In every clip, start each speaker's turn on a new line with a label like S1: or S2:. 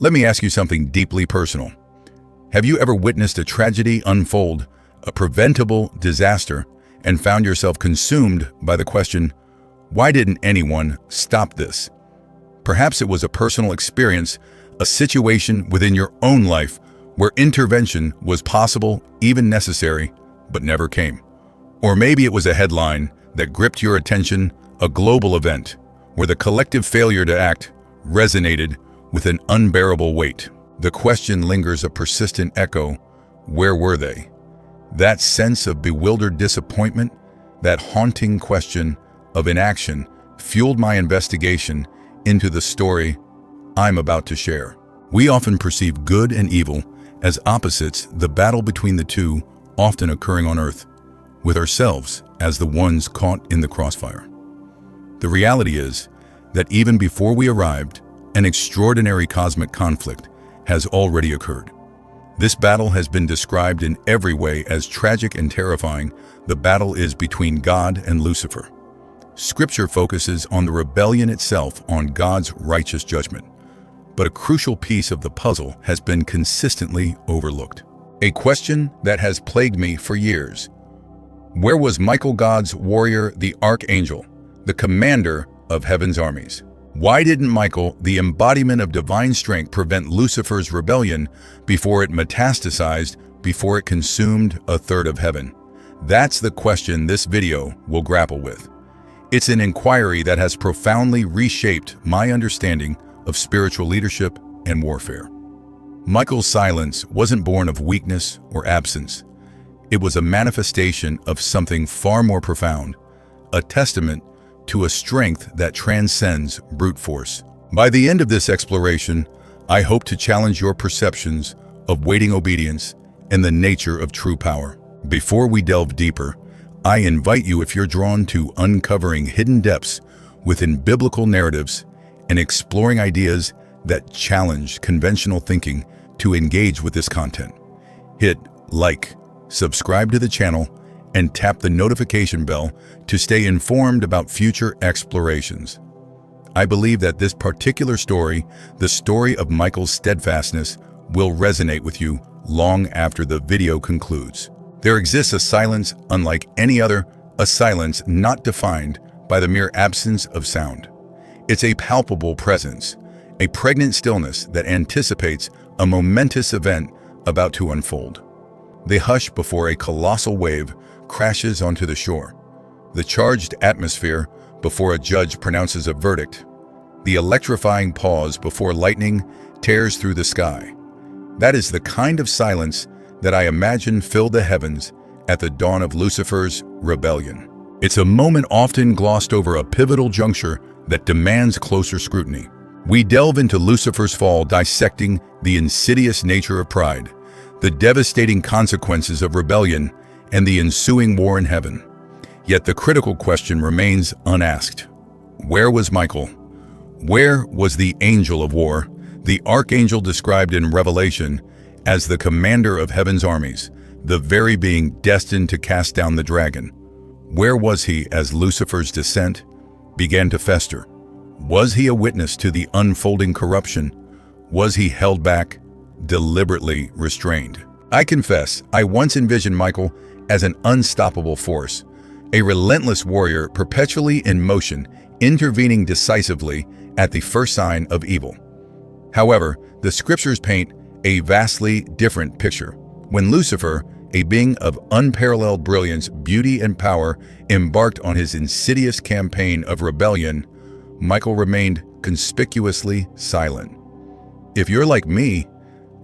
S1: Let me ask you something deeply personal. Have you ever witnessed a tragedy unfold, a preventable disaster, and found yourself consumed by the question, why didn't anyone stop this? Perhaps it was a personal experience, a situation within your own life where intervention was possible, even necessary, but never came. Or maybe it was a headline that gripped your attention, a global event, where the collective failure to act resonated with an unbearable weight. The question lingers a persistent echo, where were they? That sense of bewildered disappointment, that haunting question of inaction, fueled my investigation into the story I'm about to share. We often perceive good and evil as opposites, the battle between the two often occurring on Earth, with ourselves as the ones caught in the crossfire. The reality is that even before we arrived, an extraordinary cosmic conflict has already occurred. This battle has been described in every way as tragic and terrifying. The battle is between God and Lucifer. Scripture focuses on the rebellion itself, on God's righteous judgment. But a crucial piece of the puzzle has been consistently overlooked. A question that has plagued me for years. Where was Michael, God's warrior, the Archangel, the commander of heaven's armies? Why didn't Michael, the embodiment of divine strength, prevent Lucifer's rebellion before it metastasized, before it consumed a third of heaven? That's the question this video will grapple with. It's an inquiry that has profoundly reshaped my understanding of spiritual leadership and warfare. Michael's silence wasn't born of weakness or absence. It was a manifestation of something far more profound, a testament to a strength that transcends brute force. By the end of this exploration, I hope to challenge your perceptions of waiting obedience and the nature of true power. Before we delve deeper, I invite you, if you're drawn to uncovering hidden depths within biblical narratives and exploring ideas that challenge conventional thinking, to engage with this content. Hit like, subscribe to the channel, and tap the notification bell to stay informed about future explorations. I believe that this particular story, the story of Michael's steadfastness, will resonate with you long after the video concludes. There exists a silence unlike any other, a silence not defined by the mere absence of sound. It's a palpable presence, a pregnant stillness that anticipates a momentous event about to unfold. The hush before a colossal wave crashes onto the shore, the charged atmosphere before a judge pronounces a verdict, the electrifying pause before lightning tears through the sky. That is the kind of silence that I imagine filled the heavens at the dawn of Lucifer's rebellion. It's a moment often glossed over, a pivotal juncture that demands closer scrutiny. We delve into Lucifer's fall, dissecting the insidious nature of pride, the devastating consequences of rebellion, and the ensuing war in heaven. Yet the critical question remains unasked. Where was Michael? Where was the angel of war, the archangel described in Revelation as the commander of heaven's armies, the very being destined to cast down the dragon? Where was he as Lucifer's descent began to fester? Was he a witness to the unfolding corruption? Was he held back, deliberately restrained? I confess, I once envisioned Michael as an unstoppable force, a relentless warrior perpetually in motion, intervening decisively at the first sign of evil. However, the scriptures paint a vastly different picture. When Lucifer, a being of unparalleled brilliance, beauty, and power, embarked on his insidious campaign of rebellion, Michael remained conspicuously silent. If you're like me,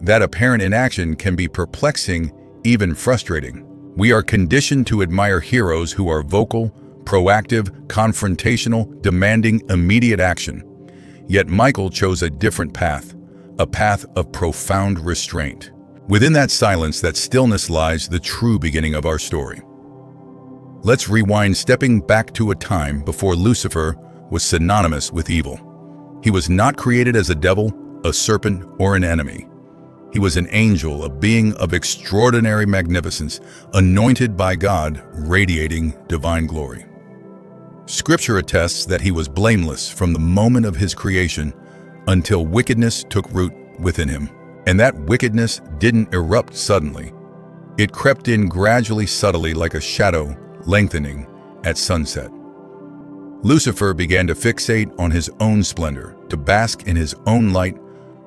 S1: that apparent inaction can be perplexing, even frustrating. We are conditioned to admire heroes who are vocal, proactive, confrontational, demanding immediate action. Yet Michael chose a different path, a path of profound restraint. Within that silence, that stillness, lies the true beginning of our story. Let's rewind, stepping back to a time before Lucifer was synonymous with evil. He was not created as a devil, a serpent, or an enemy. He was an angel, a being of extraordinary magnificence, anointed by God, radiating divine glory. Scripture attests that he was blameless from the moment of his creation until wickedness took root within him. And that wickedness didn't erupt suddenly. It crept in gradually, subtly, like a shadow lengthening at sunset. Lucifer began to fixate on his own splendor, to bask in his own light,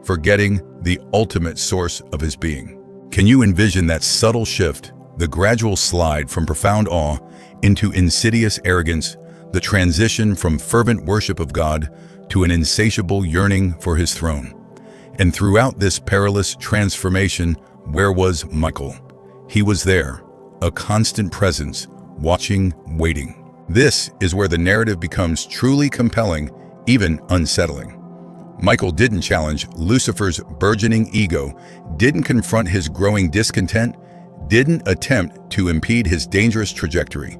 S1: forgetting the ultimate source of his being. Can you envision that subtle shift, the gradual slide from profound awe into insidious arrogance, the transition from fervent worship of God to an insatiable yearning for his throne? And throughout this perilous transformation, where was Michael? He was there, a constant presence, watching, waiting. This is where the narrative becomes truly compelling, even unsettling. Michael didn't challenge Lucifer's burgeoning ego, didn't confront his growing discontent, didn't attempt to impede his dangerous trajectory.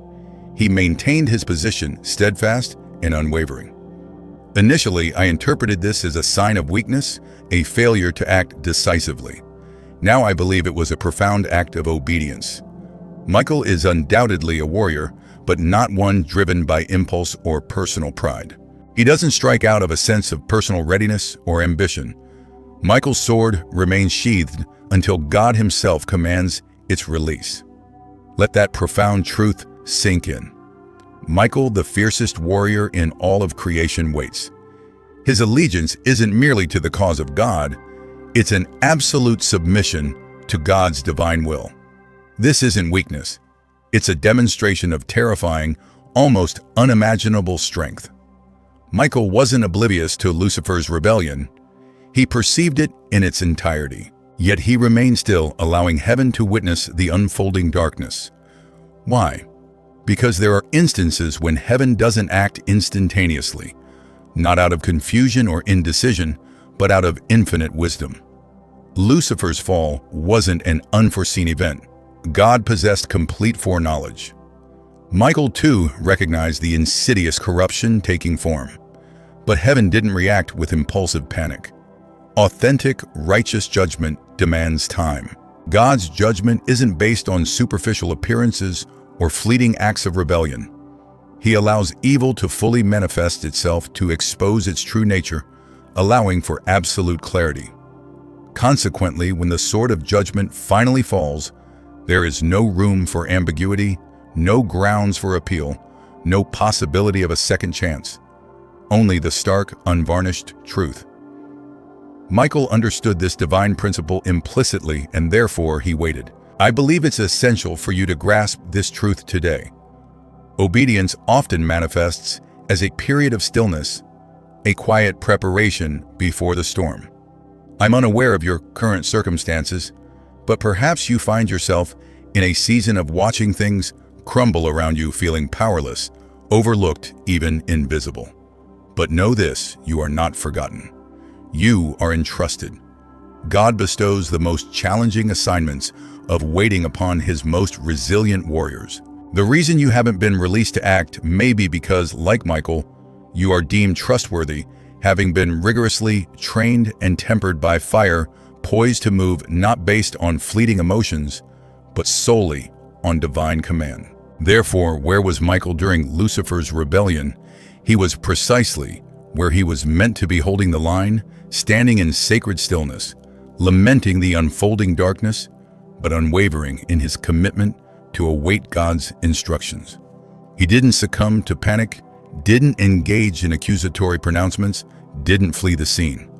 S1: He maintained his position, steadfast and unwavering. Initially, I interpreted this as a sign of weakness, a failure to act decisively. Now I believe it was a profound act of obedience. Michael is undoubtedly a warrior, but not one driven by impulse or personal pride. He doesn't strike out of a sense of personal readiness or ambition. Michael's sword remains sheathed until God himself commands its release. Let that profound truth sink in. Michael, the fiercest warrior in all of creation, waits. His allegiance isn't merely to the cause of God, it's an absolute submission to God's divine will. This isn't weakness. It's a demonstration of terrifying, almost unimaginable strength. Michael wasn't oblivious to Lucifer's rebellion. He perceived it in its entirety. Yet he remained still, allowing heaven to witness the unfolding darkness. Why? Because there are instances when heaven doesn't act instantaneously, not out of confusion or indecision, but out of infinite wisdom. Lucifer's fall wasn't an unforeseen event. God possessed complete foreknowledge. Michael, too, recognized the insidious corruption taking form. But heaven didn't react with impulsive panic. Authentic, righteous judgment demands time. God's judgment isn't based on superficial appearances or fleeting acts of rebellion. He allows evil to fully manifest itself, to expose its true nature, allowing for absolute clarity. Consequently, when the sword of judgment finally falls, there is no room for ambiguity, no grounds for appeal, no possibility of a second chance. Only the stark, unvarnished truth. Michael understood this divine principle implicitly, and therefore he waited. I believe it's essential for you to grasp this truth today. Obedience often manifests as a period of stillness, a quiet preparation before the storm. I'm unaware of your current circumstances, but perhaps you find yourself in a season of watching things crumble around you, feeling powerless, overlooked, even invisible. But know this, you are not forgotten. You are entrusted. God bestows the most challenging assignments of waiting upon his most resilient warriors. The reason you haven't been released to act may be because, like Michael, you are deemed trustworthy, having been rigorously trained and tempered by fire, poised to move not based on fleeting emotions, but solely on divine command. Therefore, where was Michael during Lucifer's rebellion? He was precisely where he was meant to be, holding the line, standing in sacred stillness, lamenting the unfolding darkness, but unwavering in his commitment to await God's instructions. He didn't succumb to panic, didn't engage in accusatory pronouncements, didn't flee the scene.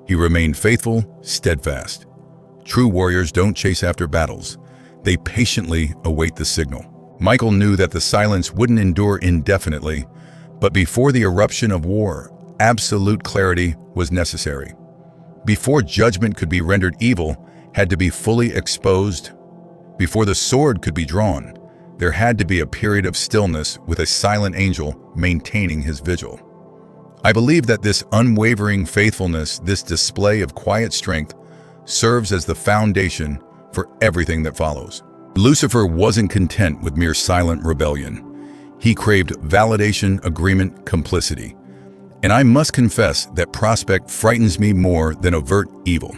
S1: He remained faithful, steadfast. True warriors don't chase after battles. They patiently await the signal. Michael knew that the silence wouldn't endure indefinitely, but before the eruption of war, absolute clarity was necessary. Before judgment could be rendered, evil had to be fully exposed. Before the sword could be drawn, there had to be a period of stillness with a silent angel maintaining his vigil. I believe that this unwavering faithfulness, this display of quiet strength, serves as the foundation for everything that follows. Lucifer wasn't content with mere silent rebellion. He craved validation, agreement, complicity. And I must confess that prospect frightens me more than overt evil.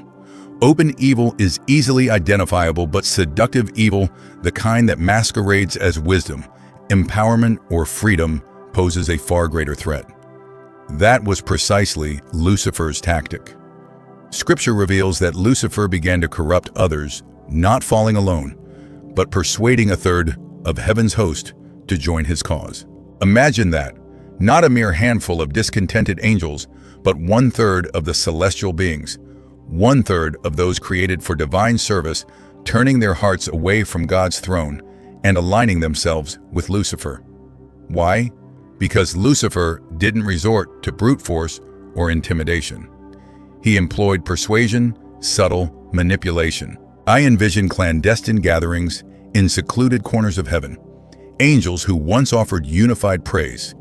S1: Open evil is easily identifiable, but seductive evil, the kind that masquerades as wisdom, empowerment, or freedom, poses a far greater threat. That was precisely Lucifer's tactic. Scripture reveals that Lucifer began to corrupt others, not falling alone, but persuading a third of heaven's host to join his cause. Imagine that, not a mere handful of discontented angels, but 1/3 of the celestial beings, 1/3 of those created for divine service, turning their hearts away from God's throne and aligning themselves with Lucifer. Why? Because Lucifer didn't resort to brute force or intimidation. He employed persuasion, subtle manipulation. I envision clandestine gatherings in secluded corners of heaven. Angels who once offered unified praise,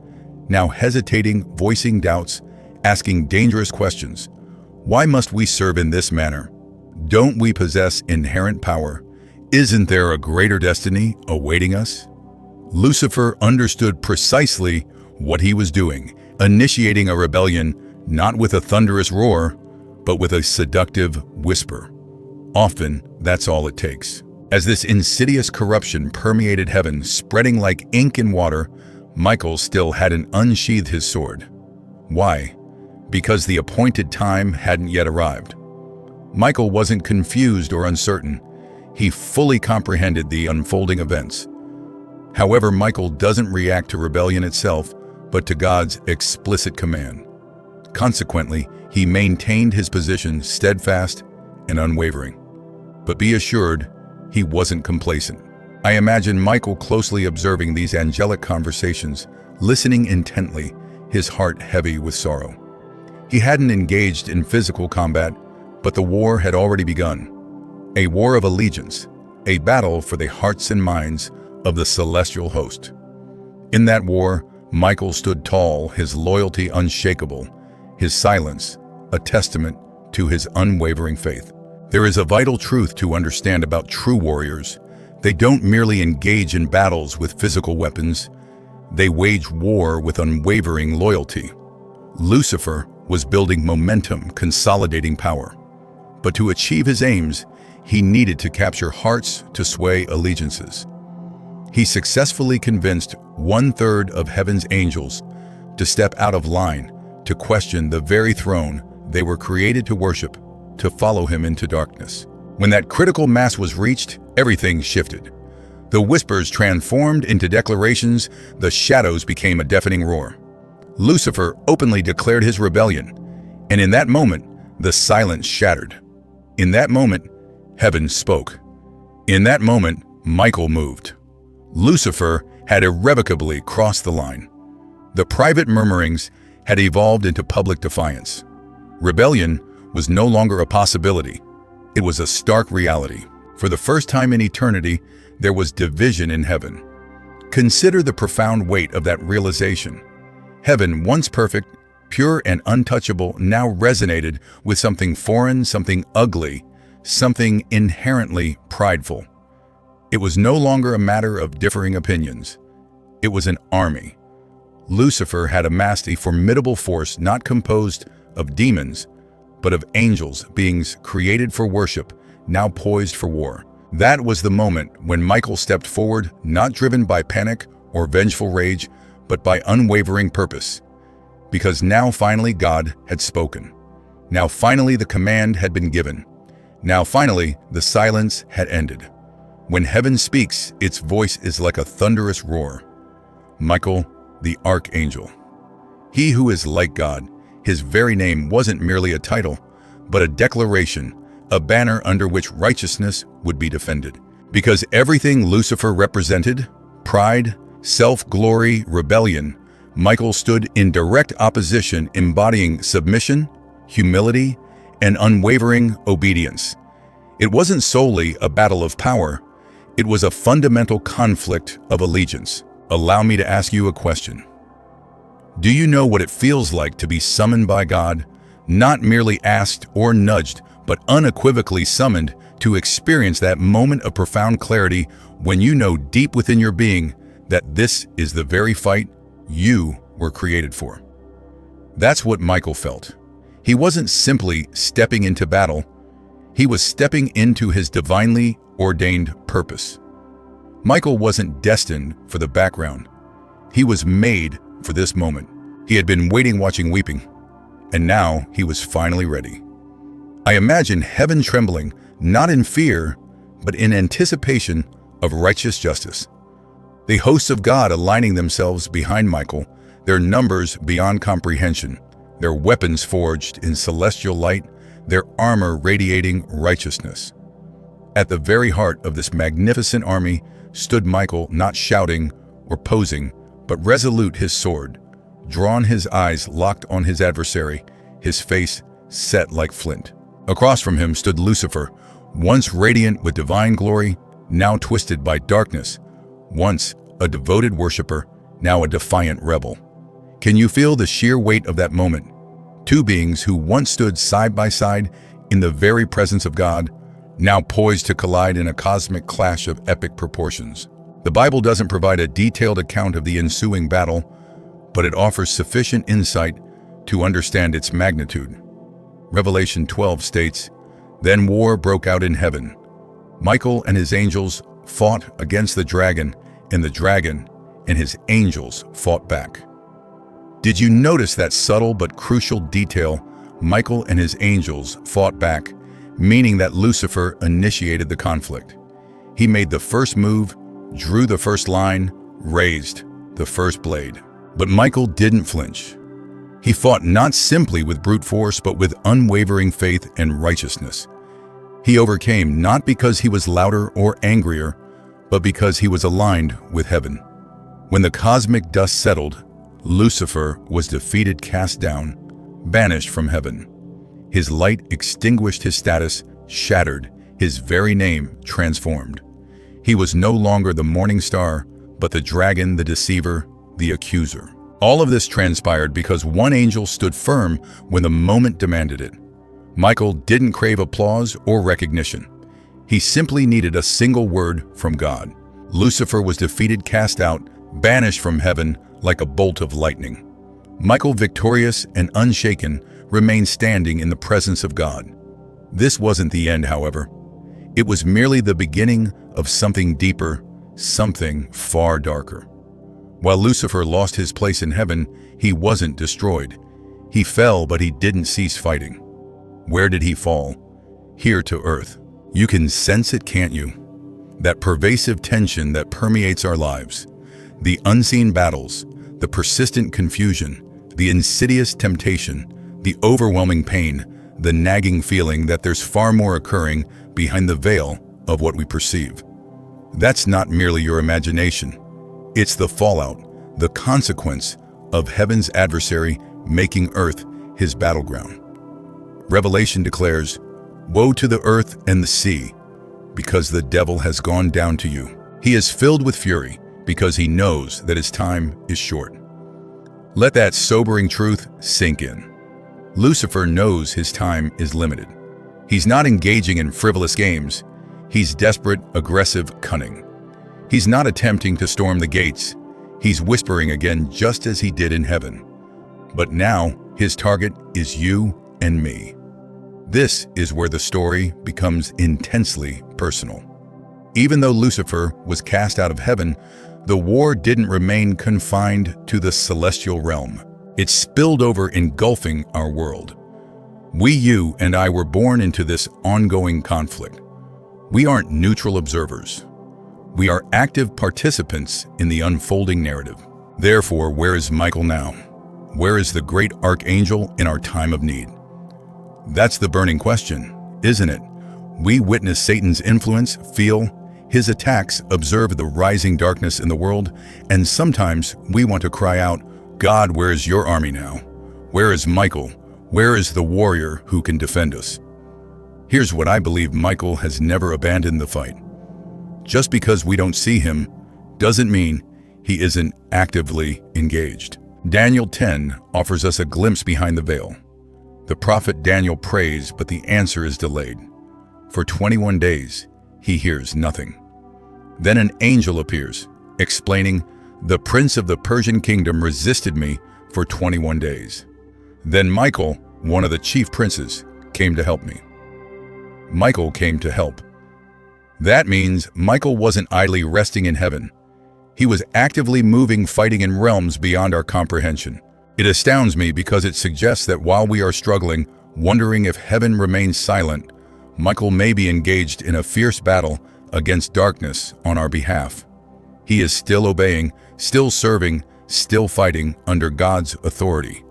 S1: now hesitating, voicing doubts, asking dangerous questions. Why must we serve in this manner? Don't we possess inherent power? Isn't there a greater destiny awaiting us? Lucifer understood precisely what he was doing, initiating a rebellion not with a thunderous roar, but with a seductive whisper. Often, that's all it takes. As this insidious corruption permeated heaven, spreading like ink in water, Michael still hadn't unsheathed his sword. Why? Because the appointed time hadn't yet arrived. Michael wasn't confused or uncertain. He fully comprehended the unfolding events. However, Michael doesn't react to rebellion itself, but to God's explicit command. Consequently, he maintained his position steadfast and unwavering. But be assured, he wasn't complacent. I imagine Michael closely observing these angelic conversations, listening intently, his heart heavy with sorrow. He hadn't engaged in physical combat, but the war had already begun. A war of allegiance, a battle for the hearts and minds of the celestial host. In that war, Michael stood tall, his loyalty unshakable, his silence a testament to his unwavering faith. There is a vital truth to understand about true warriors. They don't merely engage in battles with physical weapons. They wage war with unwavering loyalty. Lucifer was building momentum, consolidating power. But to achieve his aims, he needed to capture hearts to sway allegiances. He successfully convinced 1/3 of heaven's angels to step out of line, to question the very throne they were created to worship, to follow him into darkness. When that critical mass was reached, everything shifted. The whispers transformed into declarations, the shadows became a deafening roar. Lucifer openly declared his rebellion, and in that moment, the silence shattered. In that moment, heaven spoke. In that moment, Michael moved. Lucifer had irrevocably crossed the line. The private murmurings had evolved into public defiance. Rebellion was no longer a possibility. It was a stark reality. For the first time in eternity, there was division in heaven. Consider the profound weight of that realization. Heaven, once perfect, pure and untouchable, now resonated with something foreign, something ugly, something inherently prideful. It was no longer a matter of differing opinions. It was an army. Lucifer had amassed a formidable force not composed of demons, but of angels, beings created for worship, now poised for war. That was the moment when Michael stepped forward, not driven by panic or vengeful rage, but by unwavering purpose. Because now finally God had spoken. Now finally the command had been given. Now finally the silence had ended. When heaven speaks, its voice is like a thunderous roar. Michael, the Archangel. He who is like God, his very name wasn't merely a title, but a declaration, a banner under which righteousness would be defended. Because everything Lucifer represented, pride, self-glory, rebellion, Michael stood in direct opposition, embodying submission, humility, and unwavering obedience. It wasn't solely a battle of power, it was a fundamental conflict of allegiance. Allow me to ask you a question. Do you know what it feels like to be summoned by God, not merely asked or nudged, but unequivocally summoned to experience that moment of profound clarity when you know deep within your being that this is the very fight you were created for? That's what Michael felt. He wasn't simply stepping into battle, he was stepping into his divinely ordained purpose. Michael wasn't destined for the background. He was made for this moment. He had been waiting, watching, weeping, and now he was finally ready. I imagine heaven trembling, not in fear, but in anticipation of righteous justice. The hosts of God aligning themselves behind Michael, their numbers beyond comprehension, their weapons forged in celestial light, their armor radiating righteousness. At the very heart of this magnificent army stood Michael, not shouting or posing, but resolute, his sword drawn, his eyes locked on his adversary, his face set like flint. Across from him stood Lucifer, once radiant with divine glory, now twisted by darkness, once a devoted worshiper, now a defiant rebel. Can you feel the sheer weight of that moment? Two beings who once stood side by side in the very presence of God, now poised to collide in a cosmic clash of epic proportions. The Bible doesn't provide a detailed account of the ensuing battle, but it offers sufficient insight to understand its magnitude. Revelation 12 states, "Then war broke out in heaven. Michael and his angels fought against the dragon, and the dragon and his angels fought back." Did you notice that subtle but crucial detail? Michael and his angels fought back, meaning that Lucifer initiated the conflict. He made the first move, drew the first line, raised the first blade. But Michael didn't flinch. He fought not simply with brute force, but with unwavering faith and righteousness. He overcame not because he was louder or angrier, but because he was aligned with heaven. When the cosmic dust settled, Lucifer was defeated, cast down, banished from heaven. His light extinguished, his status shattered, his very name transformed. He was no longer the morning star, but the dragon, the deceiver, the accuser. All of this transpired because one angel stood firm when the moment demanded it. Michael didn't crave applause or recognition. He simply needed a single word from God. Lucifer was defeated, cast out, banished from heaven like a bolt of lightning. Michael, victorious and unshaken, remained standing in the presence of God. This wasn't the end, however. It was merely the beginning of something deeper, something far darker. While Lucifer lost his place in heaven, he wasn't destroyed. He fell, but he didn't cease fighting. Where did he fall? Here to earth. You can sense it, can't you? That pervasive tension that permeates our lives. The unseen battles, the persistent confusion, the insidious temptation, the overwhelming pain, the nagging feeling that there's far more occurring behind the veil of what we perceive. That's not merely your imagination. It's the fallout, the consequence of heaven's adversary making earth his battleground. Revelation declares, "Woe to the earth and the sea, because the devil has gone down to you. He is filled with fury, because he knows that his time is short." Let that sobering truth sink in. Lucifer knows his time is limited. He's not engaging in frivolous games. He's desperate, aggressive, cunning. He's not attempting to storm the gates. He's whispering again, just as he did in heaven. But now, his target is you and me. This is where the story becomes intensely personal. Even though Lucifer was cast out of heaven, the war didn't remain confined to the celestial realm. It spilled over, engulfing our world. We, you and I, were born into this ongoing conflict. We aren't neutral observers. We are active participants in the unfolding narrative. Therefore, where is Michael now? Where is the great Archangel in our time of need? That's the burning question, isn't it? We witness Satan's influence, feel his attacks, observe the rising darkness in the world, and sometimes we want to cry out, "God, where is your army now? Where is Michael? Where is the warrior who can defend us?" Here's what I believe: Michael has never abandoned the fight. Just because we don't see him doesn't mean he isn't actively engaged. Daniel 10 offers us a glimpse behind the veil. The prophet Daniel prays, but the answer is delayed. For 21 days, he hears nothing. Then an angel appears, explaining, "The prince of the Persian kingdom resisted me for 21 days. Then Michael, one of the chief princes, came to help me." Michael came to help. That means Michael wasn't idly resting in heaven. He was actively moving, fighting in realms beyond our comprehension. It astounds me because it suggests that while we are struggling, Wondering if heaven remains silent, Michael may be engaged in a fierce battle against darkness on our behalf. He is still obeying, still serving, still fighting under God's authority.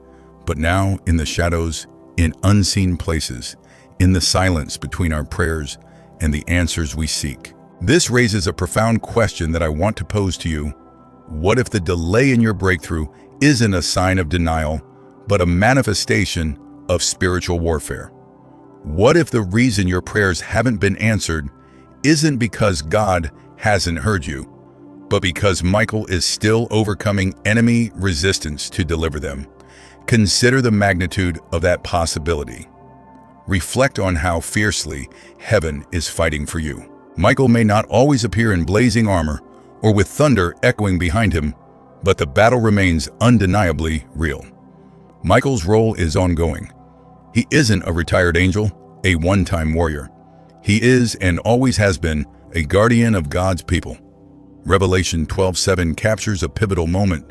S1: But now in the shadows, in unseen places, in the silence between our prayers and the answers we seek. This raises a profound question that I want to pose to you. What if the delay in your breakthrough isn't a sign of denial, but a manifestation of spiritual warfare? What if the reason your prayers haven't been answered isn't because God hasn't heard you, but because Michael is still overcoming enemy resistance to deliver them? Consider the magnitude of that possibility. Reflect on how fiercely heaven is fighting for you. Michael may not always appear in blazing armor or with thunder echoing behind him, but the battle remains undeniably real. Michael's role is ongoing. He isn't a retired angel, a one-time warrior. He is and always has been a guardian of God's people. Revelation 12:7 captures a pivotal moment,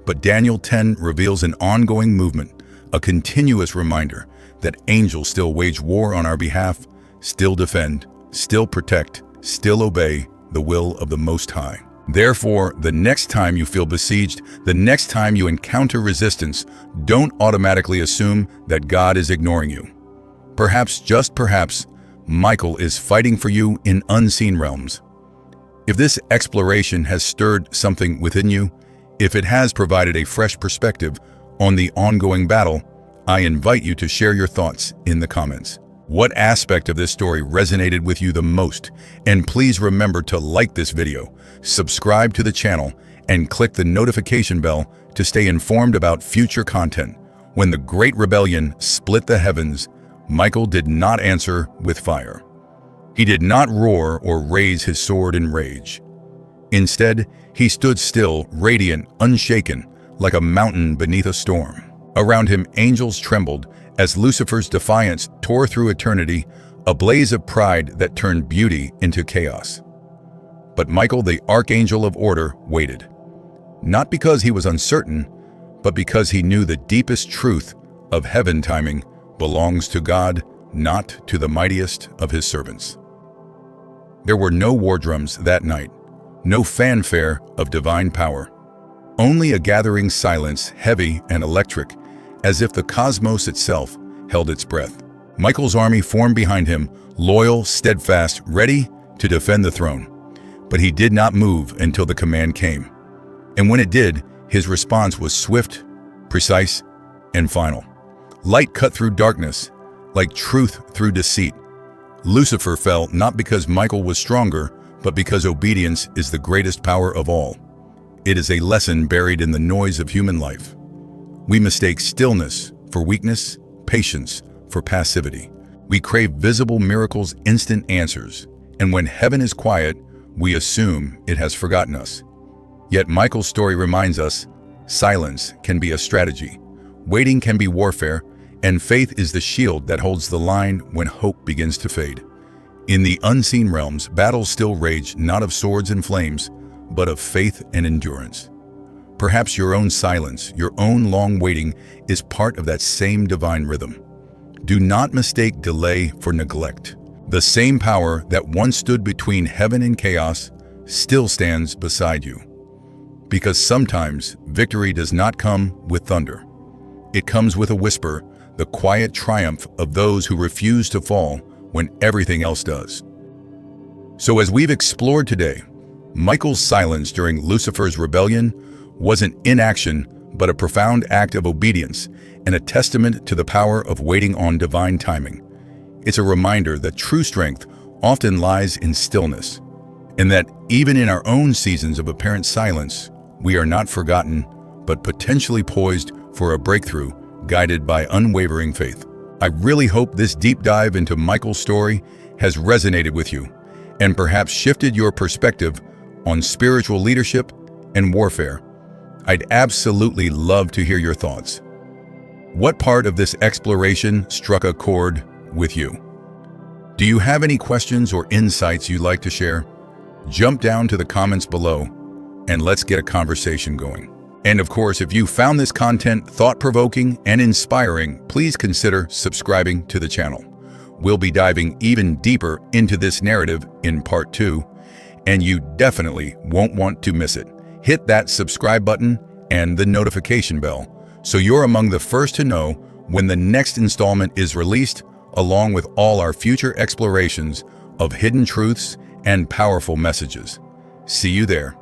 S1: but Daniel 10 reveals an ongoing movement, a continuous reminder that angels still wage war on our behalf, still defend, still protect, still obey the will of the Most High. Therefore, the next time you feel besieged, the next time you encounter resistance, don't automatically assume that God is ignoring you. Perhaps, just perhaps, Michael is fighting for you in unseen realms. If this exploration has stirred something within you, if it has provided a fresh perspective on the ongoing battle, I invite you to share your thoughts in the comments. What aspect of this story resonated with you the most? And please remember to like this video, subscribe to the channel, and click the notification bell to stay informed about future content. When the Great Rebellion split the heavens, Michael did not answer with fire. He did not roar or raise his sword in rage. Instead, he stood still, radiant, unshaken, like a mountain beneath a storm. Around him, angels trembled as Lucifer's defiance tore through eternity, a blaze of pride that turned beauty into chaos. But Michael, the Archangel of Order, waited. Not because he was uncertain, but because he knew the deepest truth of heaven timing belongs to God, not to the mightiest of his servants. There were no war drums that night, no fanfare of divine power, only a gathering silence, heavy and electric, as if the cosmos itself held its breath. Michael's army formed behind him, loyal, steadfast, ready to defend the throne. But he did not move until the command came. And when it did, his response was swift, precise, and final. Light cut through darkness, like truth through deceit. Lucifer fell not because Michael was stronger, but because obedience is the greatest power of all. It is a lesson buried in the noise of human life. We mistake stillness for weakness, patience for passivity. We crave visible miracles, instant answers, and when heaven is quiet, we assume it has forgotten us. Yet Michael's story reminds us, silence can be a strategy, waiting can be warfare, and faith is the shield that holds the line when hope begins to fade. In the unseen realms, battles still rage, not of swords and flames, but of faith and endurance. Perhaps your own silence, your own long waiting is part of that same divine rhythm. Do not mistake delay for neglect. The same power that once stood between heaven and chaos still stands beside you. Because sometimes victory does not come with thunder. It comes with a whisper, the quiet triumph of those who refuse to fall when everything else does. So as we've explored today, Michael's silence during Lucifer's rebellion wasn't inaction, but a profound act of obedience and a testament to the power of waiting on divine timing. It's a reminder that true strength often lies in stillness, and that even in our own seasons of apparent silence, we are not forgotten, but potentially poised for a breakthrough guided by unwavering faith. I really hope this deep dive into Michael's story has resonated with you and perhaps shifted your perspective on spiritual leadership and warfare. I'd absolutely love to hear your thoughts. What part of this exploration struck a chord with you? Do you have any questions or insights you'd like to share? Jump down to the comments below and let's get a conversation going. And of course, if you found this content thought-provoking and inspiring, please consider subscribing to the channel. We'll be diving even deeper into this narrative in part 2, and you definitely won't want to miss it. Hit that subscribe button and the notification bell so you're among the first to know when the next installment is released, along with all our future explorations of hidden truths and powerful messages. See you there.